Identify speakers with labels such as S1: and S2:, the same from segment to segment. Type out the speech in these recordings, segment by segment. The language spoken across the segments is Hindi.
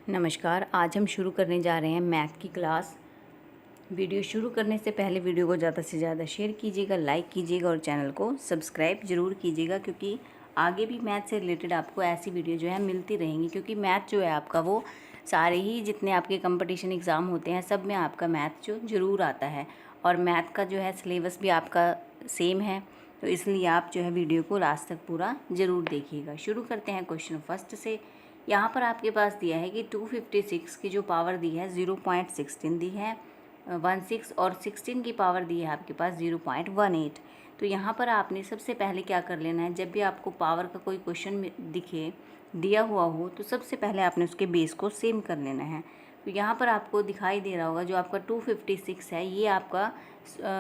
S1: नमस्कार। आज हम शुरू करने जा रहे हैं मैथ की क्लास। वीडियो शुरू करने से पहले वीडियो को ज़्यादा से ज़्यादा शेयर कीजिएगा, लाइक कीजिएगा और चैनल को सब्सक्राइब ज़रूर कीजिएगा, क्योंकि आगे भी मैथ से रिलेटेड आपको ऐसी वीडियो जो है मिलती रहेंगी। क्योंकि मैथ जो है आपका वो सारे ही जितने आपके कंपटीशन एग्ज़ाम होते हैं सब में आपका मैथ जो ज़रूर आता है, और मैथ का जो है सिलेबस भी आपका सेम है। तो इसलिए आप जो है वीडियो को लास्ट तक पूरा ज़रूर देखिएगा। शुरू करते हैं क्वेश्चन फर्स्ट से। यहाँ पर आपके पास दिया है कि 256 की जो पावर दी है 0.16 दी है, 16 और 16 की पावर दी है आपके पास 0.18। तो यहाँ पर आपने सबसे पहले क्या कर लेना है, जब भी आपको पावर का कोई क्वेश्चन दिखे दिया हुआ हो तो सबसे पहले आपने उसके बेस को सेम कर लेना है। तो यहाँ पर आपको दिखाई दे रहा होगा जो आपका 256 है, ये आपका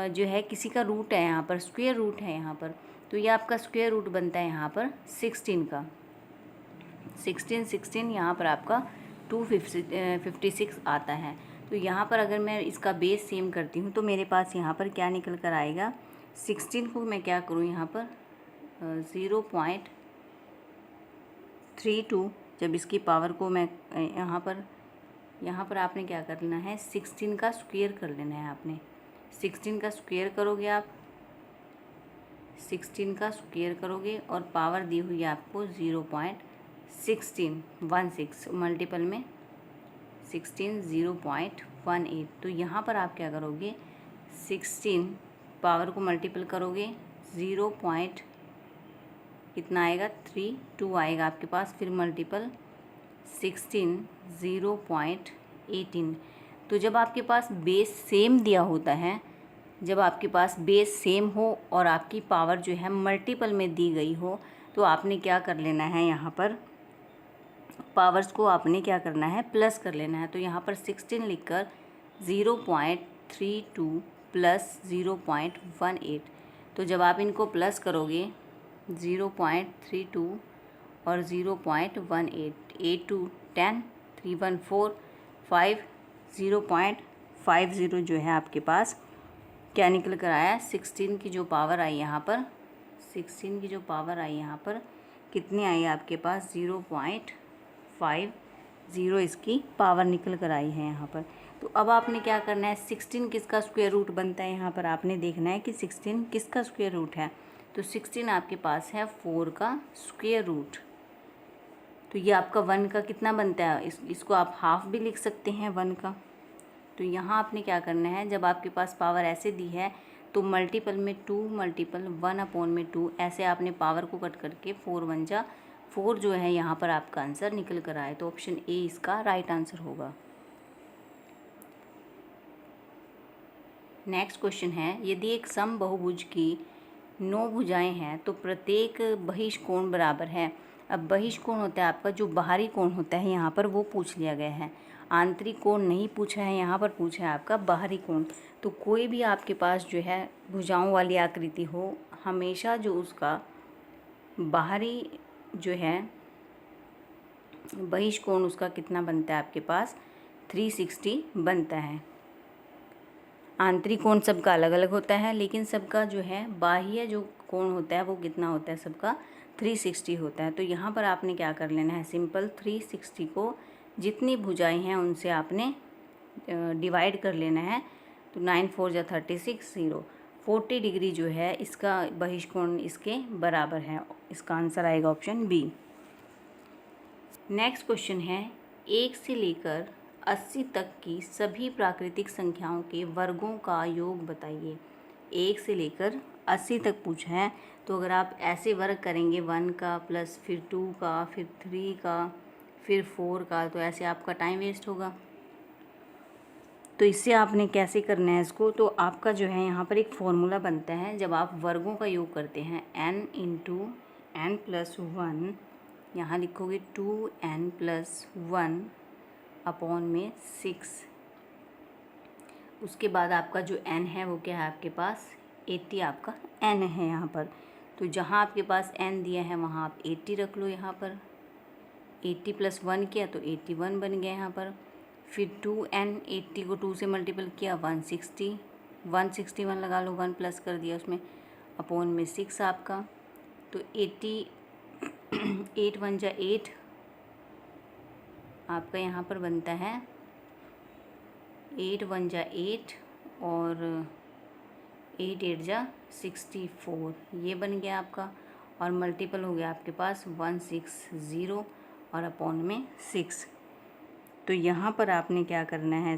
S1: जो है किसी का रूट है, यहाँ पर स्क्वायर रूट है यहाँ पर। तो ये आपका स्क्वायर रूट बनता है यहाँ पर 16 का। 16 यहाँ पर आपका 256 आता है। तो यहाँ पर अगर मैं इसका बेस सेम करती हूँ तो मेरे पास यहाँ पर क्या निकल कर आएगा, 16 को मैं क्या करूँ यहाँ पर 0.32, जब इसकी पावर को मैं यहाँ पर आपने क्या कर लेना है, 16 का स्क्वायर कर लेना है। आपने 16 का स्क्वायर करोगे, आप 16 का स्क्वायर करोगे और पावर दी हुई है आपको 0.16 मल्टीपल में 16 0.18। तो यहाँ पर आप क्या करोगे, 16 पावर को मल्टीपल करोगे 0. कितना आएगा 32 आएगा आपके पास, फिर मल्टीपल 16 0.18। तो जब आपके पास बेस सेम दिया होता है, जब आपके पास बेस सेम हो और आपकी पावर जो है मल्टीपल में दी गई हो, तो आपने क्या कर लेना है, यहाँ पर पावर्स को आपने क्या करना है, प्लस कर लेना है। तो यहाँ पर 16 लिखकर 0.32 प्लस 0.18। तो जब आप इनको प्लस करोगे 0.32 और 0.18, 8 2 10, 3 1 4 5, 0.50 जो है आपके पास क्या निकल कर आया, 16 की जो पावर आई यहाँ पर, 16 की जो पावर आई यहाँ पर कितनी आई आपके पास, 0.50 इसकी पावर निकल कर आई है यहाँ पर। तो अब आपने क्या करना है, 16 किसका स्क्वायर रूट बनता है, यहाँ पर आपने देखना है कि 16 किसका स्क्वायर रूट है। तो 16 आपके पास है 4 का स्क्वायर रूट। तो ये आपका 1 का कितना बनता है, इसको आप हाफ भी लिख सकते हैं 1 का। तो यहाँ आपने क्या करना है, जब आपके पास पावर ऐसे दी है तो मल्टीपल में 2 मल्टीपल 1/2 ऐसे आपने पावर को कट करके 4 1 जा 4 जो है यहाँ पर आपका आंसर निकल कर आए। तो ऑप्शन ए इसका राइट आंसर होगा। नेक्स्ट क्वेश्चन है, यदि एक समबाहुभुज की 9 भुजाएं हैं तो प्रत्येक बहिष्कोण बराबर है। अब बहिष्कोण होता है आपका जो बाहरी कोण होता है, यहाँ पर वो पूछ लिया गया है। आंतरिक कोण नहीं पूछा है, यहाँ पर पूछा है आपका बाहरी कोण। तो कोई भी आपके पास जो है भुजाओं वाली आकृति हो, हमेशा जो उसका बाहरी जो है बहिष्कोण उसका कितना बनता है आपके पास, 360 बनता है। आंतरिक कोण सबका अलग अलग होता है, लेकिन सबका जो है बाह्य जो कोण होता है वो कितना होता है, सबका 360 होता है। तो यहाँ पर आपने क्या कर लेना है, सिंपल 360 को जितनी भुजाएं हैं उनसे आपने डिवाइड कर लेना है। तो 9 4 जा 36, 40 डिग्री जो है इसका बहिष्कोण इसके बराबर है। इसका आंसर आएगा ऑप्शन बी। नेक्स्ट क्वेश्चन है, 1 से लेकर 80 तक की सभी प्राकृतिक संख्याओं के वर्गों का योग बताइए। 1 से लेकर 80 तक पूछा है, तो अगर आप ऐसे वर्ग करेंगे 1 का प्लस फिर 2 का फिर 3 का फिर 4 का, तो ऐसे आपका टाइम वेस्ट होगा। तो इससे आपने कैसे करना है इसको, तो आपका जो है यहाँ पर एक फॉर्मूला बनता है। जब आप वर्गों का योग करते हैं n इंटू n प्लस 1, यहाँ लिखोगे 2n प्लस 1 अपॉन में 6। उसके बाद आपका जो n है वो क्या है आपके पास, 80 आपका n है यहाँ पर। तो जहाँ आपके पास n दिया है वहाँ आप 80 रख लो। यहाँ पर 80 प्लस 1 किया तो 81 बन गया यहाँ पर। फिर 2n, 80 को 2 से मल्टीपल किया 160, 161 लगा लो, 1 प्लस कर दिया उसमें, अपॉन में 6 आपका। तो 80 8 1 जा 8, आपका यहाँ पर बनता है 8 1 जा 8 और 8 8 जा 64, ये बन गया आपका। और मल्टीपल हो गया आपके पास 160 और अपॉन में 6। तो यहाँ पर आपने क्या करना है,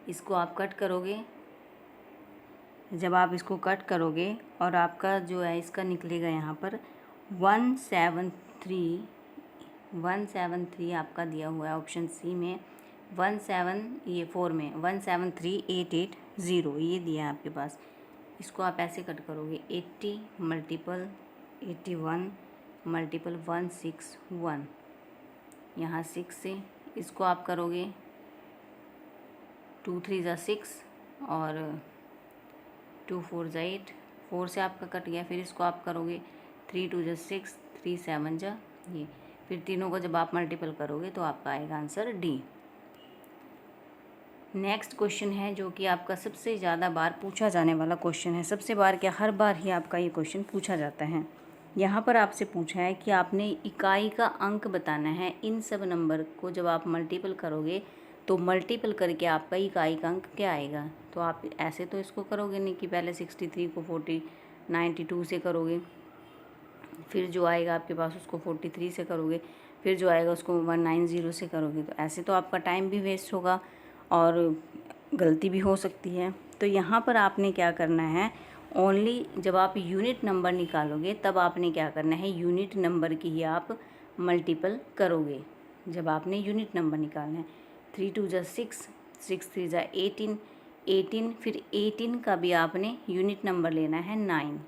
S1: इसको आप कट करोगे। जब आप इसको कट करोगे और आपका जो है इसका निकलेगा यहाँ पर 173 आपका दिया हुआ है ऑप्शन सी में, 4 में 173880 ये दिया है आपके पास। इसको आप ऐसे कट करोगे 80 मल्टीपल 81 मल्टीपल 161, यहाँ 6 से इसको आप करोगे 2 3 जा 6 और 2 4 जा 8, 4 से आपका कट गया। फिर इसको आप करोगे 3 2 जा 6 3 7 जा ये, फिर तीनों को जब आप मल्टीपल करोगे तो आपका आएगा आंसर डी। नेक्स्ट क्वेश्चन है जो कि आपका सबसे ज़्यादा बार पूछा जाने वाला क्वेश्चन है। सबसे बार क्या, हर बार ही आपका ये क्वेश्चन पूछा जाता है। यहाँ पर आपसे पूछा है कि आपने इकाई का अंक बताना है। इन सब नंबर को जब आप मल्टीपल करोगे तो मल्टीपल करके आपका इकाई का अंक क्या आएगा। तो आप ऐसे तो इसको करोगे नहीं कि पहले 63 को 92 से करोगे, फिर जो आएगा आपके पास उसको 43 से करोगे, फिर जो आएगा उसको 190 से करोगे। तो ऐसे तो आपका टाइम भी वेस्ट होगा और गलती भी हो सकती है। तो यहाँ पर आपने क्या करना है, ओनली जब आप यूनिट नंबर निकालोगे तब आपने क्या करना है, यूनिट नंबर की ही आप मल्टीपल करोगे जब आपने यूनिट नंबर निकालना है। 3 2 जा 6 6 3 जा 18, फिर 18 का भी आपने यूनिट नंबर लेना है 9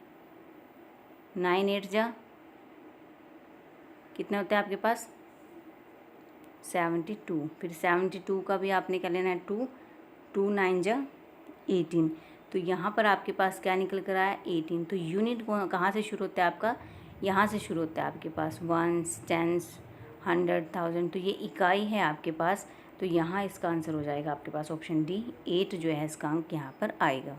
S1: 9 8 जा कितने होते हैं आपके पास 72, फिर 72 का भी आपने क्या लेना है 2 2 9 जा 18। तो यहाँ पर आपके पास क्या निकल कर आया 18। तो यूनिट को कहाँ से शुरू होता है आपका, यहाँ से शुरू होता है आपके पास 1s 10s 100 1000, तो ये इकाई है आपके पास। तो यहाँ इसका आंसर हो जाएगा आपके पास ऑप्शन डी 8 जो है इसका अंक यहाँ पर आएगा।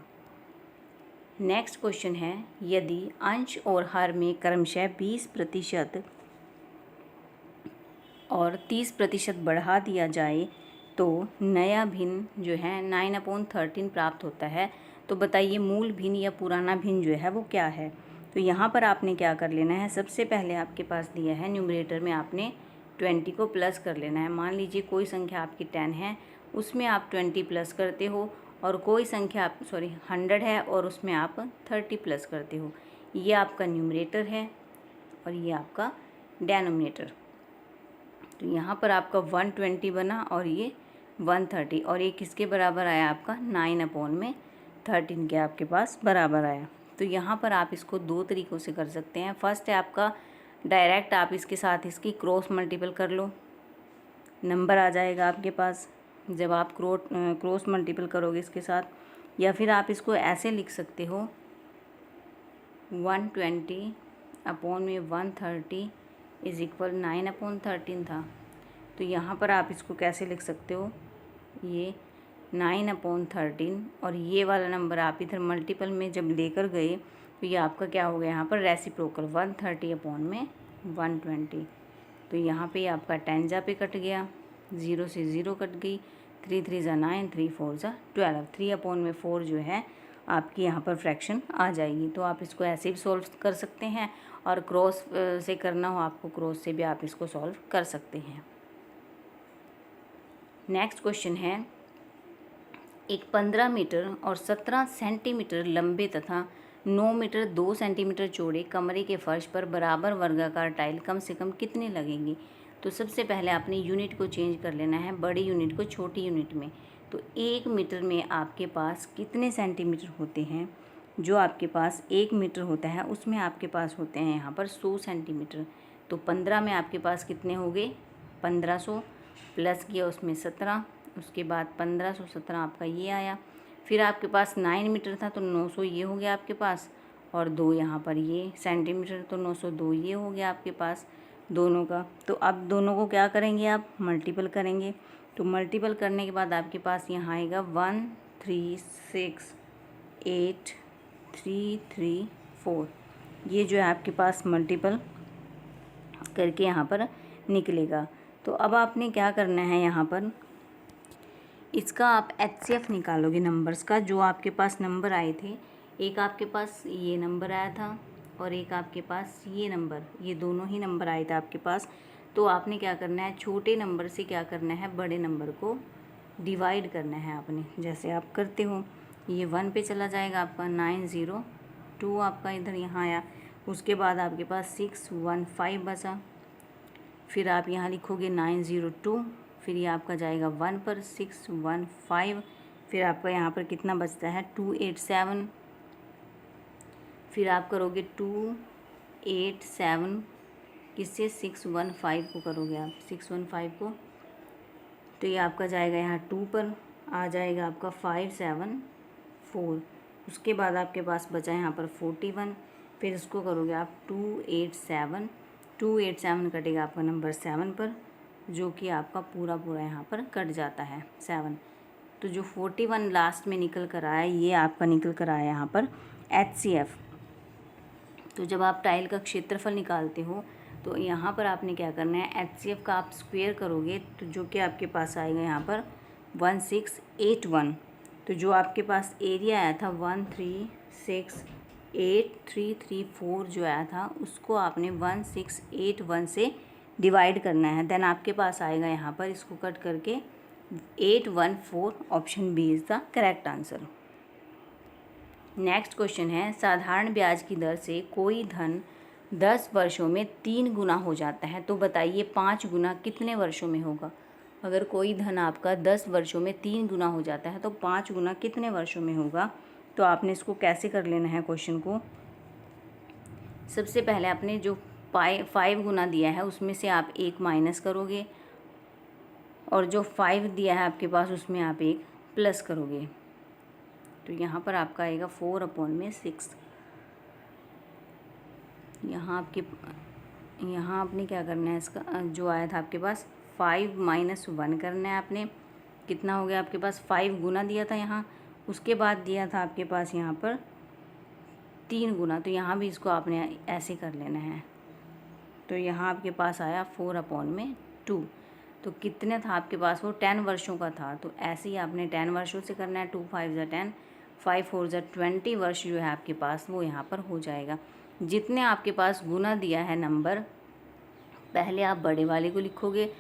S1: नेक्स्ट क्वेश्चन है, यदि अंश और हर में क्रमशः 20% और 30% बढ़ा दिया जाए तो नया भिन्न जो है 9/13 प्राप्त होता है। तो बताइए मूल भिन्न या पुराना भिन्न जो है वो क्या है। तो यहाँ पर आपने क्या कर लेना है, सबसे पहले आपके पास दिया है न्यूमरेटर में आपने 20 को प्लस कर लेना है। मान लीजिए कोई संख्या आपकी 10 है, उसमें आप 20 प्लस करते हो, और कोई संख्या 100 है और उसमें आप 30 प्लस करते हो। ये आपका न्यूमरेटर है और ये आपका डेनोमिनेटर। तो यहाँ पर आपका 120 बना और ये 130, और ये किसके बराबर आया आपका 9/13 के आपके पास बराबर आया। तो यहाँ पर आप इसको दो तरीक़ों से कर सकते हैं। फर्स्ट है आपका डायरेक्ट आप इसके साथ इसकी क्रॉस मल्टीपल कर लो, नंबर आ जाएगा आपके पास जब आप क्रॉस मल्टीपल करोगे इसके साथ। या फिर आप इसको ऐसे लिख सकते हो 120 अपॉन में 130 इज इक्वल 9/13 था। तो यहाँ पर आप इसको कैसे लिख सकते हो, ये 9/13 और ये वाला नंबर आप इधर मल्टीपल में जब लेकर गए तो ये आपका क्या हो गया, यहाँ पर रेसिप्रोकल 130 अपॉन में 120। तो यहाँ पे आपका 10 जा पे कट गया, 0 से 0 कट गई, 3 3 जा 9 3 4 जा 12, 3/4 जो है आपकी यहाँ पर फ्रैक्शन आ जाएगी। तो आप इसको ऐसे भी सॉल्व कर सकते हैं, और क्रॉस से करना हो आपको क्रॉस से भी आप इसको सॉल्व कर सकते हैं। नेक्स्ट क्वेश्चन है, एक 15 मीटर और 17 सेंटीमीटर लंबे तथा 9 मीटर 2 सेंटीमीटर चौड़े कमरे के फर्श पर बराबर वर्गाकार टाइल कम से कम कितने लगेंगी। तो सबसे पहले आपने यूनिट को चेंज कर लेना है, बड़ी यूनिट को छोटी यूनिट में। तो 1 मीटर में आपके पास कितने सेंटीमीटर होते हैं, जो आपके पास 1 मीटर होता है उसमें आपके पास होते हैं यहाँ पर 100 सेंटीमीटर। तो 15 में आपके पास कितने हो गए 1500, प्लस किया उसमें 17, उसके बाद 1517 आपका ये आया। फिर आपके पास 9 मीटर था तो 900 ये हो गया आपके पास, और 2 यहाँ पर ये सेंटीमीटर तो 902 ये हो गया आपके पास दोनों का। तो अब दोनों को क्या करेंगे, आप मल्टीपल करेंगे। तो मल्टीपल करने के बाद आपके पास यहाँ आएगा 1368334, ये जो है आपके पास मल्टीपल करके यहाँ पर निकलेगा। तो अब आपने क्या करना है, यहाँ पर इसका आप HCF निकालोगे नंबर्स का। जो आपके पास नंबर आए थे, एक आपके पास ये नंबर आया था और एक आपके पास ये नंबर, ये दोनों ही नंबर आए थे आपके पास। तो आपने क्या करना है, छोटे नंबर से क्या करना है, बड़े नंबर को डिवाइड करना है आपने। जैसे आप करते हो, ये 1 पे चला जाएगा आपका, 902 आपका इधर यहाँ आया। उसके बाद आपके पास 615 बचा, फिर आप यहाँ लिखोगे 902, फिर ये आपका जाएगा 1 पर 615, फिर आपका यहाँ पर कितना बचता है 287, फिर आप करोगे 287 किससे 615 को करोगे आप 615 को, तो ये आपका जाएगा यहाँ 2 पर आ जाएगा आपका 574। उसके बाद आपके पास बचा यहाँ पर 41, फिर इसको करोगे आप 287 कटेगा आपका नंबर 7 पर, जो कि आपका पूरा यहाँ पर कट जाता है 7। तो जो 41 लास्ट में निकल कर आया, ये आपका निकल कर आया यहाँ पर HCF। तो जब आप टाइल का क्षेत्रफल निकालते हो तो यहाँ पर आपने क्या करना है, HCF का आप स्क्वायर करोगे तो जो कि आपके पास आएगा यहाँ पर 1681। तो जो आपके पास एरिया आया था 1368334 जो आया था, उसको आपने 1681 से डिवाइड करना है। देन आपके पास आएगा यहाँ पर, इसको कट करके 814। Option B is the correct answer. Next question है, साधारण ब्याज की दर से कोई धन 10 वर्षों में 3 गुना हो जाता है, तो बताइए 5 गुना कितने वर्षों में होगा। अगर कोई धन आपका 10 वर्षों में 3 गुना हो जाता है तो 5 गुना कितने वर्षों में होगा। तो आपने इसको कैसे कर लेना है क्वेश्चन को, सबसे पहले आपने जो 5 गुना दिया है उसमें से आप 1 माइनस करोगे, और जो 5 दिया है आपके पास उसमें आप 1 प्लस करोगे। तो यहाँ पर आपका आएगा 4/6। यहाँ आपने क्या करना है, इसका जो आया था आपके पास 5 - 1 करना है आपने। कितना हो गया आपके पास, 5 गुना दिया था यहाँ, उसके बाद दिया था आपके पास यहाँ पर 3 गुना, तो यहाँ भी इसको आपने ऐसे कर लेना है। तो यहाँ आपके पास आया 4/2। तो कितने था आपके पास, वो 10 वर्षों का था। तो ऐसे ही आपने 10 वर्षों से करना है। 2 × 5 = 10, 5 × 4 = 20 वर्ष जो है आपके पास वो यहाँ पर हो जाएगा। जितने आपके पास गुना दिया है नंबर, पहले आप बड़े वाले को लिखोगे,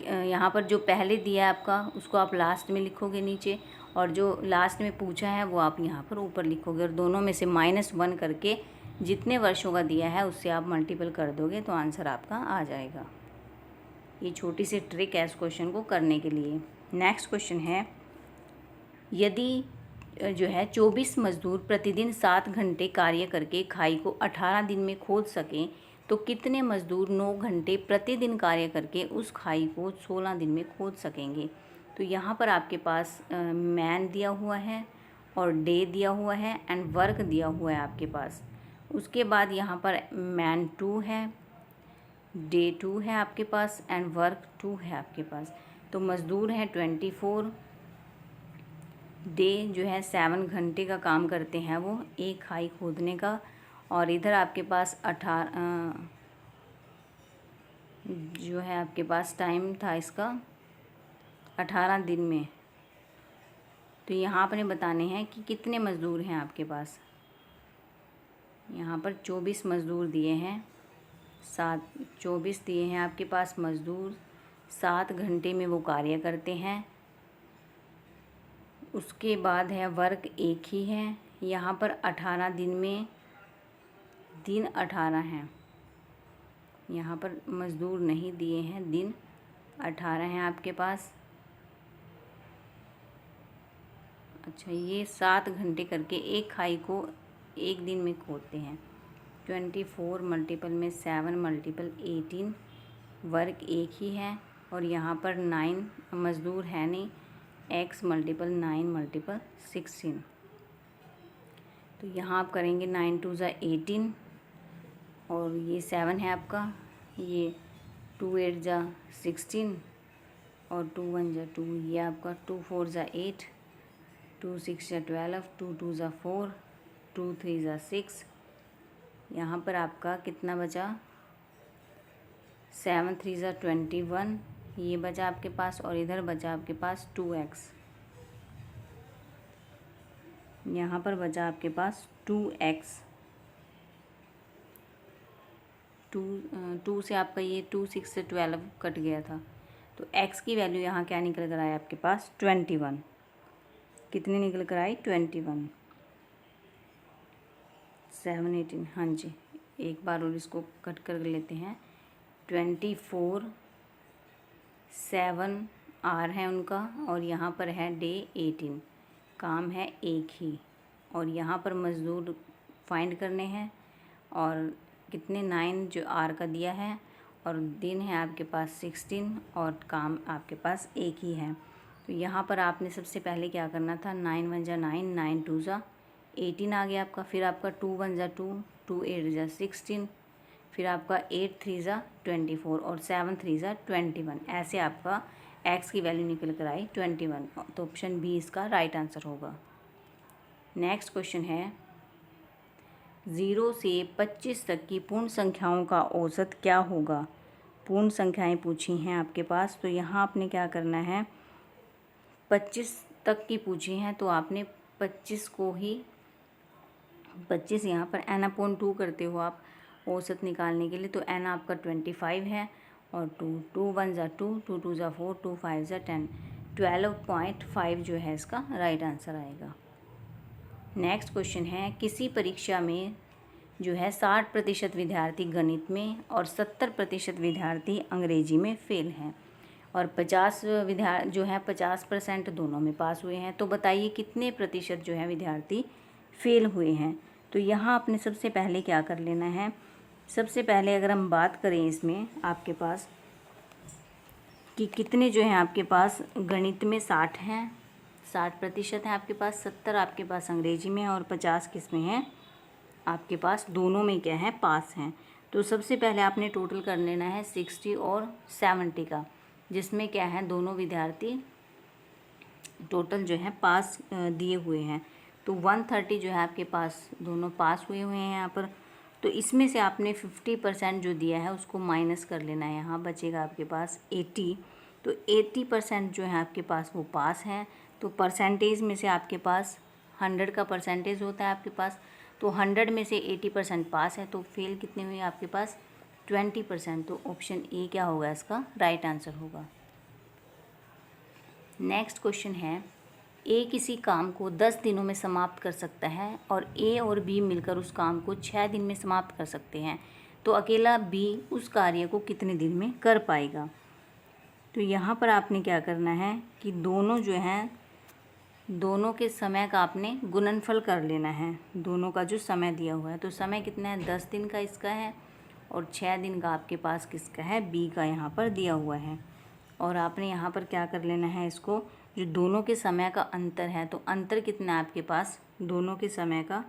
S1: यहाँ पर जो पहले दिया है आपका उसको आप लास्ट में लिखोगे नीचे, और जो लास्ट में पूछा है वो आप यहाँ पर ऊपर लिखोगे, और दोनों में से -1 करके जितने वर्षों का दिया है उससे आप मल्टीपल कर दोगे तो आंसर आपका आ जाएगा। ये छोटी सी ट्रिक है इस क्वेश्चन को करने के लिए। नेक्स्ट क्वेश्चन है, यदि जो है 24 मजदूर प्रतिदिन 7 घंटे कार्य करके खाई को 18 दिन में खोद सकें, तो कितने मजदूर 9 घंटे प्रतिदिन कार्य करके उस खाई को 16 दिन में खोद सकेंगे। तो यहाँ पर आपके पास मैन दिया हुआ है और डे दिया हुआ है एंड वर्क दिया हुआ है आपके पास। उसके बाद यहाँ पर मैन 2 है, डे 2 है आपके पास एंड वर्क 2 है आपके पास। तो मज़दूर हैं 24, डे जो है 7 घंटे का काम करते हैं वो एक खाई खोदने का, और इधर आपके पास 18 जो है आपके पास टाइम था इसका 18 दिन में। तो यहाँ आपने बताने हैं कि कितने मज़दूर हैं आपके पास। यहाँ पर 24 मज़दूर दिए हैं, 24 दिए हैं आपके पास मज़दूर, 7 घंटे में वो कार्य करते हैं। उसके बाद है वर्क एक ही है, यहाँ पर 18 दिन में दिन 18 हैं, यहाँ पर मज़दूर नहीं दिए हैं, दिन 18 हैं आपके पास। अच्छा, ये 7 घंटे करके एक खाई को एक दिन में खोदते हैं। 24 मल्टीपल में 7 मल्टीपल 18, वर्क एक ही है, और यहाँ पर 9 मज़दूर है नहीं, x मल्टीपल 9 मल्टीपल 16। तो यहाँ आप करेंगे 9 × 2 = 18, और ये 7 है आपका, ये 2 × 8 = 16, और 2 × 1 = 2, ये आपका 2 × 4 = 8, 2 × 6 = 12, 2 × 2 = 4, 2 × 3 = 6। यहाँ पर आपका कितना बचा 7 3 ज़ा 21, ये बचा आपके पास, और इधर बचा आपके पास 2x, यहाँ पर बचा आपके पास 2x। 2 से आपका ये 2 6 से 12 कट गया था, तो x की वैल्यू यहाँ क्या निकल कर आया आपके पास 21। कितनी निकल कर आई 21। 7 18, हाँ जी, एक बार और इसको कट कर लेते हैं। 24 7 आर है उनका, और यहाँ पर है डे 18, काम है एक ही, और यहाँ पर मज़दूर फाइंड करने हैं, और कितने 9 जो आर का दिया है, और दिन है आपके पास 16, और काम आपके पास एक ही है। तो यहाँ पर आपने सबसे पहले क्या करना था, 9 1 ज़ा 9, 9 2 ज़ा 18 आ गया आपका, फिर आपका 2 1 ज़ा 2, 2 8 ज़ा 16, फिर आपका 8 3 ज़ा 24, और 7 3 ज़ा 21। ऐसे आपका x की वैल्यू निकल कर आई 21, तो ऑप्शन बी इसका राइट आंसर होगा। नेक्स्ट क्वेश्चन है, 0 से 25 तक की पूर्ण संख्याओं का औसत क्या होगा। पूर्ण संख्याएं पूछी हैं आपके पास, तो यहाँ आपने क्या करना है, 25 तक की पूछी हैं, तो आपने 25 को ही 25 यहाँ पर n/2 करते हो आप औसत निकालने के लिए, तो n आपका 25 है, और 2 1 ज़ा 2, 2 2 ज़ा 4, 2 5 ज़ा 10, 12.5 जो है इसका राइट आंसर आएगा। नेक्स्ट क्वेश्चन है, किसी परीक्षा में जो है 60% विद्यार्थी गणित में और 70% विद्यार्थी अंग्रेजी में फेल हैं, और 50% दोनों में पास हुए हैं, तो बताइए कितने प्रतिशत जो है विद्यार्थी फेल हुए हैं। तो यहाँ आपने सबसे पहले क्या कर लेना है, सबसे पहले अगर हम बात करें इसमें आपके पास कि कितने जो हैं आपके पास गणित में 60 हैं, 60% है आपके पास, 70 आपके पास अंग्रेजी में, और 50 किस में है आपके पास दोनों में क्या है पास हैं। तो सबसे पहले आपने टोटल कर लेना है 60 और 70 का, जिसमें क्या है दोनों विद्यार्थी टोटल जो है पास दिए हुए हैं, तो 130 जो है आपके पास दोनों पास हुए हुए हैं यहाँ पर। तो इसमें से आपने 50% जो दिया है उसको माइनस कर लेना है, यहाँ बचेगा आपके पास 80, तो 80% जो है आपके पास वो पास हैं। तो परसेंटेज में से आपके पास 100 का परसेंटेज होता है आपके पास, तो 100 में से 80% पास है, तो फेल कितने हुए आपके पास 20%, तो ऑप्शन ए क्या होगा इसका राइट आंसर होगा। नेक्स्ट क्वेश्चन है, ए किसी काम को 10 दिनों में समाप्त कर सकता है, और ए और बी मिलकर उस काम को 6 दिन में समाप्त कर सकते हैं, तो अकेला बी उस कार्य को कितने दिन में कर पाएगा। तो यहाँ पर आपने क्या करना है कि दोनों जो हैं दोनों के समय का आपने गुणनफल कर लेना है, दोनों का जो समय दिया हुआ है, तो समय कितना है 10 दिन का इसका है, और 6 दिन का आपके पास किसका है बी का यहाँ पर दिया हुआ है। और आपने यहाँ पर क्या कर लेना है, इसको जो दोनों के समय का अंतर है, तो अंतर कितना है आपके पास, दोनों के समय का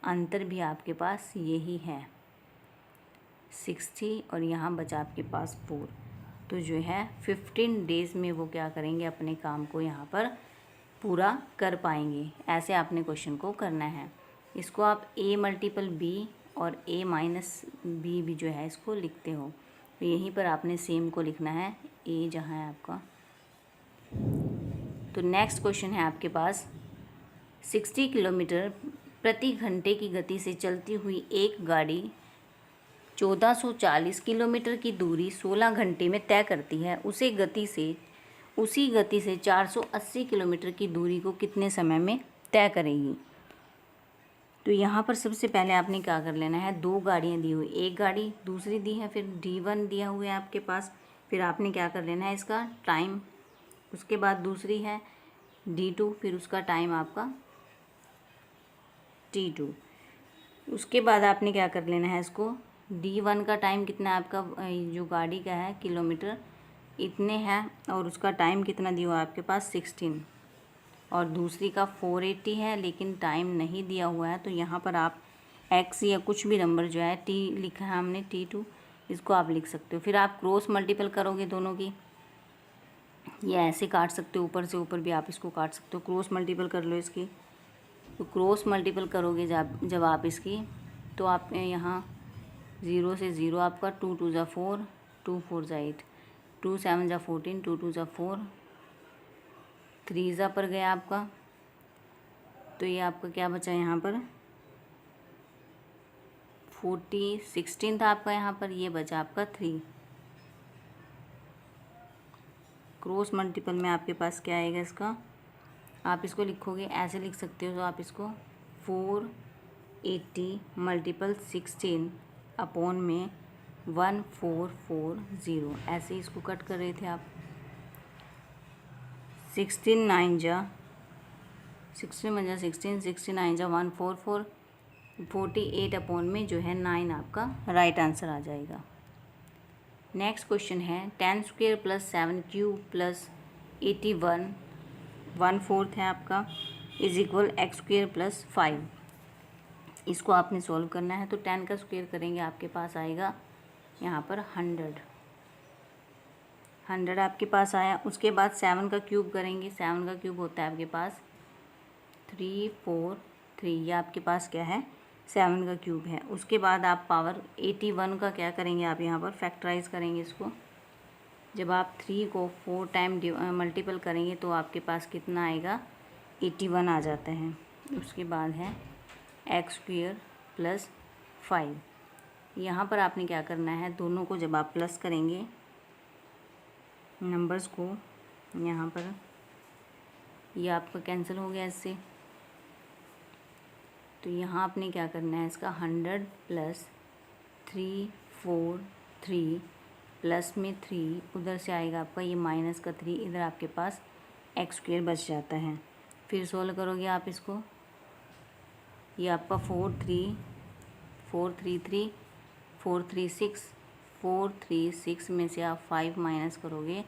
S1: अंतर भी आपके पास यही है 60, और यहाँ बचा आपके पास 4, तो जो है 15 डेज़ में वो क्या करेंगे अपने काम को यहाँ पर पूरा कर पाएंगे। ऐसे आपने क्वेश्चन को करना है। इसको आप a मल्टीपल b और a माइनस बी भी जो है इसको लिखते हो, तो यहीं पर आपने सेम को लिखना है a जहाँ है आपका। तो नेक्स्ट क्वेश्चन है आपके पास, 60 किलोमीटर प्रति घंटे की गति से चलती हुई एक गाड़ी 1440 किलोमीटर की दूरी 16 घंटे में तय करती है, उसी गति से 480 किलोमीटर की दूरी को कितने समय में तय करेगी। तो यहाँ पर सबसे पहले आपने क्या कर लेना है, दो गाड़ियाँ दी हुई, एक गाड़ी दूसरी दी है, फिर D1 दिया हुआ है आपके पास, फिर आपने क्या कर लेना है इसका टाइम, उसके बाद दूसरी है D2, फिर उसका टाइम आपका T2, उसके बाद आपने क्या कर लेना है इसको D1 का टाइम कितना है आपका जो गाड़ी का है किलोमीटर इतने हैं, और उसका टाइम कितना दिया हुआ है आपके पास 16, और दूसरी का 480 है लेकिन टाइम नहीं दिया हुआ है, तो यहाँ पर आप x या कुछ भी नंबर जो है t लिखा है हमने T2, इसको आप लिख सकते हो। फिर आप क्रॉस मल्टीपल करोगे दोनों की, या ऐसे काट सकते हो, ऊपर से ऊपर भी आप इसको काट सकते हो, क्रॉस मल्टीपल कर लो इसकी। तो क्रॉस मल्टीपल करोगे जब आप इसकी, तो आप यहाँ 0 से 0 आपका 2 2 ज़ा 4, 2 4 ज़ा 8, 2 7 ज़ा 14, 2 2 ज़ा 4, 3 ज़ा पर गया आपका। तो ये आपका क्या बचा यहाँ पर 16 था आपका यहाँ पर, ये बचा आपका 3। क्रॉस मल्टीपल में आपके पास क्या आएगा इसका, आप इसको लिखोगे ऐसे लिख सकते हो। तो आप इसको 480 मल्टीपल 16 अपॉन में 1440, ऐसे इसको कट कर रहे थे आप। 16 9 जा 16 16, 69 जा 144, 48 अपॉन में जो है 9 आपका राइट आंसर आ जाएगा। नेक्स्ट क्वेश्चन है 10 स्क्वेयर प्लस 7 क्यूब प्लस 81 1/4 है आपका is equal x square plus 5। इसको आपने सॉल्व करना है। तो 10 का स्क्वेयर करेंगे आपके पास आएगा यहाँ पर 100 आपके पास आया। उसके बाद 7 का क्यूब करेंगे, 7 का क्यूब होता है आपके पास 343, ये आपके पास क्या है 7 का क्यूब है। उसके बाद आप पावर 81 का क्या करेंगे, आप यहाँ पर फैक्टराइज करेंगे इसको। जब आप 3 को 4 टाइम मल्टीपल करेंगे तो आपके पास कितना आएगा 81 आ जाता है। उसके बाद है एक्स स्क्वेयर प्लस 5। यहाँ पर आपने क्या करना है, दोनों को जब आप प्लस करेंगे नंबर्स को, यहाँ पर ये आपका कैंसिल हो गया इससे। तो यहाँ आपने क्या करना है, इसका 100 प्लस 343 प्लस में 3 उधर से आएगा आपका ये माइनस का 3, इधर आपके पास एक्स स्क्वेयर बच जाता है। फिर सोल्व करोगे आप इसको, ये आपका 433 436 436 में से आप 5 माइनस करोगे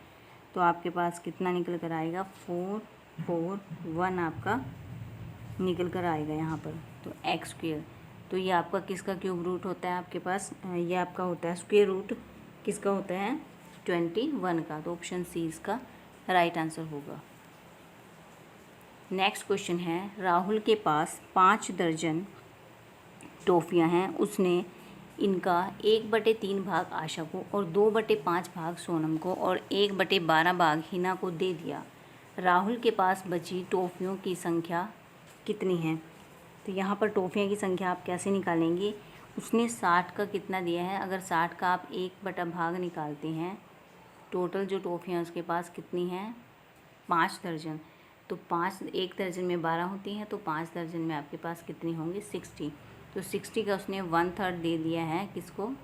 S1: तो आपके पास कितना निकल कर आएगा 441 आपका निकल कर आएगा यहाँ पर। तो एक्स स्क्वेयर, तो ये आपका किसका क्यूब रूट होता है आपके पास, ये आपका होता है स्क्वेयर रूट किसका होता है 21 का। तो ऑप्शन सी इसका राइट आंसर होगा। नेक्स्ट क्वेश्चन है राहुल के पास 5 दर्जन टॉफ़ियाँ हैं, उसने इनका 1/3 भाग आशा को और 2/5 भाग सोनम को और 1/12 भाग हिना को दे दिया। राहुल के पास बची टॉफ़ियों की संख्या कितनी है। तो यहाँ पर टॉफ़ियाँ की संख्या आप कैसे निकालेंगे, उसने 60 का कितना दिया है, अगर 60 का आप 1/2 भाग निकालते हैं, टोटल जो टॉफ़ियाँ उसके पास कितनी हैं 5 दर्जन। तो 5 1 दर्जन में 12 होती हैं, तो 5 दर्जन में आपके पास कितनी होंगी 60। तो 60 का उसने 1/3 दे दिया है किसको,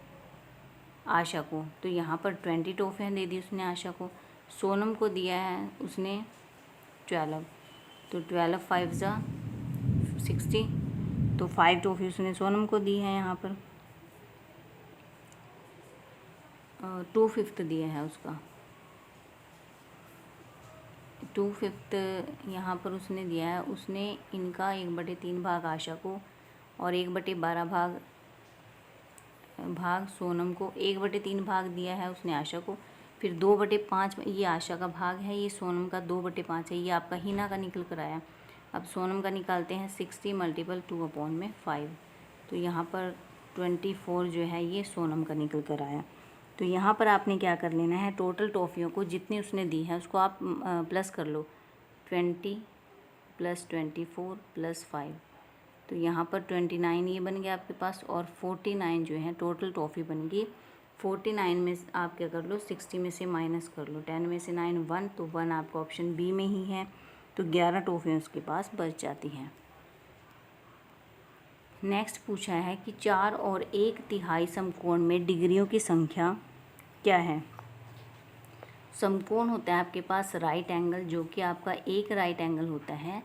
S1: आशा को। तो यहाँ पर 20 टॉफ़ियाँ दे दी उसने आशा को। सोनम को दिया है उसने 12, तो 12 5 ज़ा 60, तो 5 टॉफ़ी उसने सोनम को दी है। यहाँ पर 2/5 दिया है उसका, 2/5 यहाँ पर उसने दिया है। उसने इनका 1/3 भाग आशा को और 1/12 भाग सोनम को, 1/3 भाग दिया है उसने आशा को। फिर 2/5 ये आशा का भाग है, ये सोनम का 2/5 है, ये आपका हिना का निकल कर आया। अब सोनम का निकालते हैं 60 मल्टीपल 2/5। तो यहाँ पर 24 जो है ये सोनम का निकल कर आया। तो यहाँ पर आपने क्या कर लेना है, टोटल टॉफ़ियों को जितनी उसने दी है उसको आप प्लस कर लो, 20 + 24 + 5। तो यहाँ पर 29 ये बन गया आपके पास और 49 जो है टोटल टॉफ़ी बन गई। 49 में आप क्या कर लो 60 में से माइनस कर लो, 10 में से 9 1, तो 1 आपका ऑप्शन बी में ही है। तो 11 टॉफ़ियाँ उसके पास बच जाती हैं। नेक्स्ट पूछा है कि 4 और 1/3 समकोण में डिग्रियों की संख्या क्या है। समकोण होता है आपके पास राइट एंगल, जो कि आपका एक राइट एंगल होता है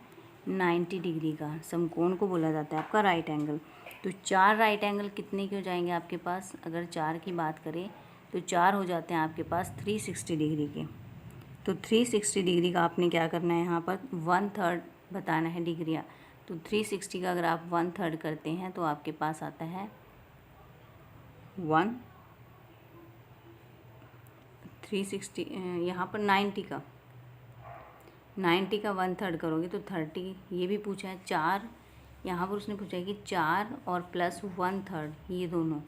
S1: 90 डिग्री का, समकोण को बोला जाता है आपका राइट एंगल। तो 4 राइट एंगल कितने के हो जाएंगे आपके पास, अगर 4 की बात करें तो 4 हो जाते हैं आपके पास 360 डिग्री के। तो 360 डिग्री का आपने क्या करना है, यहाँ पर 1/3 बताना है डिग्रियाँ। तो 360 का अगर आप 1/3 करते हैं तो आपके पास आता है 1। 360 यहाँ पर 90 का 1/3 करोगे तो 30। ये भी पूछा है 4, यहाँ पर उसने पूछा है कि 4 और +1/3 ये दोनों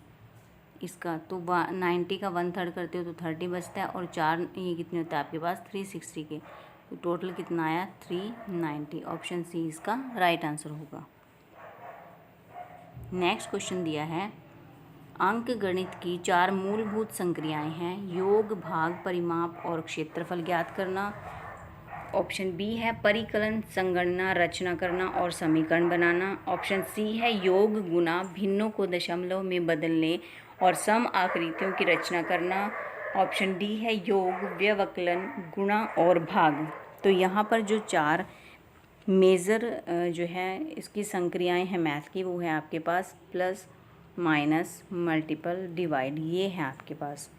S1: इसका तो 90 का 1/3 करते हो तो 30 बचता है, और 4 ये कितने होता है आपके पास 360 के, तो टोटल कितना आया 390। ऑप्शन सी इसका राइट आंसर होगा। नेक्स्ट क्वेश्चन दिया है, अंक गणित की 4 मूलभूत संक्रियाएं हैं, योग, भाग, परिमाप और क्षेत्रफल ज्ञात करना। ऑप्शन बी है परिकलन, संगणना, रचना करना और समीकरण बनाना। ऑप्शन सी है योग, गुणा, भिन्नों को दशमलव में बदलने और सम आकृतियों की रचना करना। ऑप्शन डी है योग, व्यवकलन, गुणा और भाग। तो यहाँ पर जो 4 मेजर जो है इसकी संक्रियाएं हैं मैथ की, वो है आपके पास प्लस, माइनस, मल्टीपल, डिवाइड, ये है आपके पास।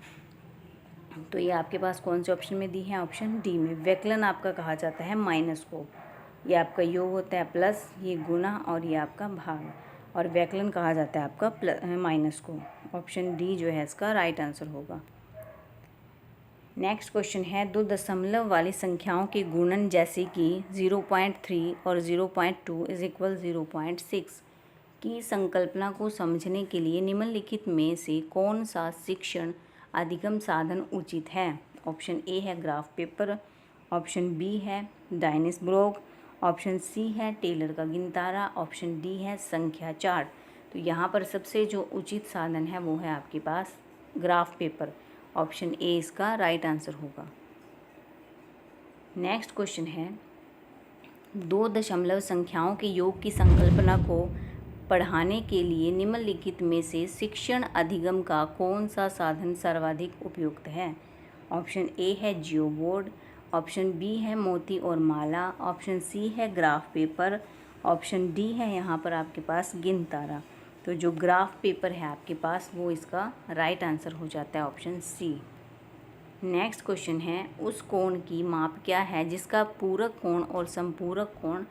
S1: तो ये आपके पास कौन से ऑप्शन में दी है? ऑप्शन डी में। व्यकलन आपका कहा जाता है माइनस को, ये आपका योग होता है प्लस, ये गुणा और ये आपका भाग, और व्यकलन कहा जाता है आपका प्लस माइनस को। ऑप्शन डी जो है इसका राइट आंसर होगा। नेक्स्ट क्वेश्चन है, 2 दशमलव वाली संख्याओं के गुणन जैसे कि 0.3 और 0.2 = 0.6 की संकल्पना को समझने के लिए निम्नलिखित में से कौन सा शिक्षण अधिगम साधन उचित है? ऑप्शन ए है ग्राफ पेपर, ऑप्शन बी है डायनिस-ब्रोग, ऑप्शन सी है टेलर का गिनतारा, ऑप्शन डी है संख्या चार्ट। तो यहाँ पर सबसे जो उचित साधन है वो है आपके पास ग्राफ पेपर। ऑप्शन ए इसका राइट आंसर होगा। नेक्स्ट क्वेश्चन है, 2 दशमलव संख्याओं के योग की संकल्पना को पढ़ाने के लिए निम्नलिखित में से शिक्षण अधिगम का कौन सा साधन सर्वाधिक उपयुक्त है? ऑप्शन ए है जियो बोर्ड, ऑप्शन बी है मोती और माला, ऑप्शन सी है ग्राफ पेपर, ऑप्शन डी है यहाँ पर आपके पास गिनतारा। तो जो ग्राफ पेपर है आपके पास वो इसका राइट आंसर हो जाता है, ऑप्शन सी। नेक्स्ट क्वेश्चन है, उस कोण की माप क्या है जिसका पूरक कोण और संपूरक कोण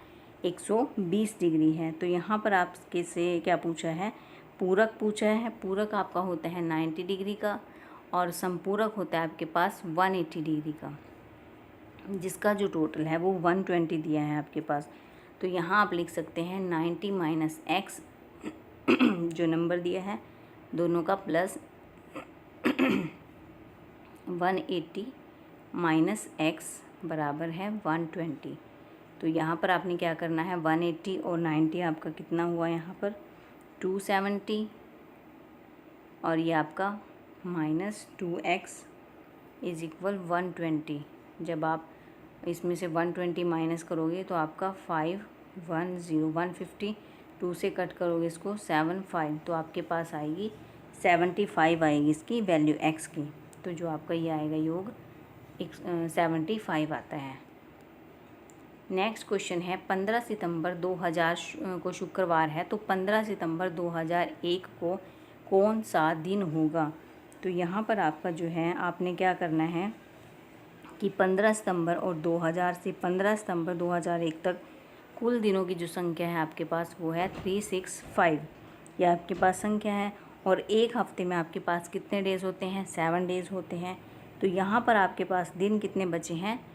S1: 120 डिग्री है? तो यहाँ पर आपके से क्या पूछा है? पूरक पूछा है। पूरक आपका होता है 90 डिग्री का, और संपूरक होता है आपके पास 180 डिग्री का, जिसका जो टोटल है वो 120 दिया है आपके पास। तो यहाँ आप लिख सकते हैं 90 माइनस एक्स जो नंबर दिया है दोनों का प्लस 180 माइनस एक्स बराबर है 120। तो यहाँ पर आपने क्या करना है, 180 और 90 आपका कितना हुआ यहाँ पर 270, और ये आपका माइनस 2x = 120। जब आप इसमें से 120 माइनस करोगे तो आपका 150 2 से कट करोगे इसको 75, तो आपके पास आएगी 75 आएगी इसकी वैल्यू x की। तो जो आपका ये आएगा योग 75 आता है। नेक्स्ट क्वेश्चन है, 15 सितंबर 2000 को शुक्रवार है, तो 15 सितंबर 2001 को कौन सा दिन होगा? तो यहाँ पर आपका जो है आपने क्या करना है कि 15 सितंबर और 2000 से 15 सितंबर 2001 तक कुल दिनों की जो संख्या है आपके पास वो है 365, ये आपके पास संख्या है। और एक हफ्ते में आपके पास कितने डेज़ होते हैं? 7 डेज़ होते हैं। तो यहाँ पर आपके पास दिन कितने बचे हैं?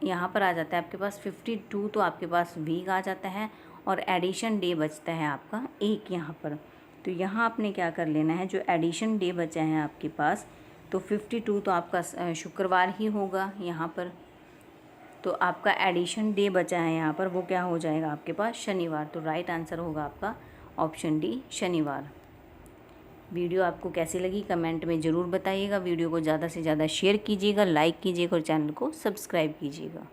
S1: यहाँ पर आ जाता है आपके पास 52, तो आपके पास वीक आ जाता है, और एडिशन डे बचता है आपका एक यहाँ पर। तो यहाँ आपने क्या कर लेना है, जो एडिशन डे बचा है आपके पास, तो 52 तो आपका शुक्रवार ही होगा यहाँ पर, तो आपका एडिशन डे बचा है यहाँ पर, वो क्या हो जाएगा आपके पास शनिवार। तो राइट आंसर होगा आपका ऑप्शन डी शनिवार। वीडियो आपको कैसी लगी कमेंट में ज़रूर बताइएगा। वीडियो को ज़्यादा से ज़्यादा शेयर कीजिएगा, लाइक कीजिएगा और चैनल को सब्सक्राइब कीजिएगा।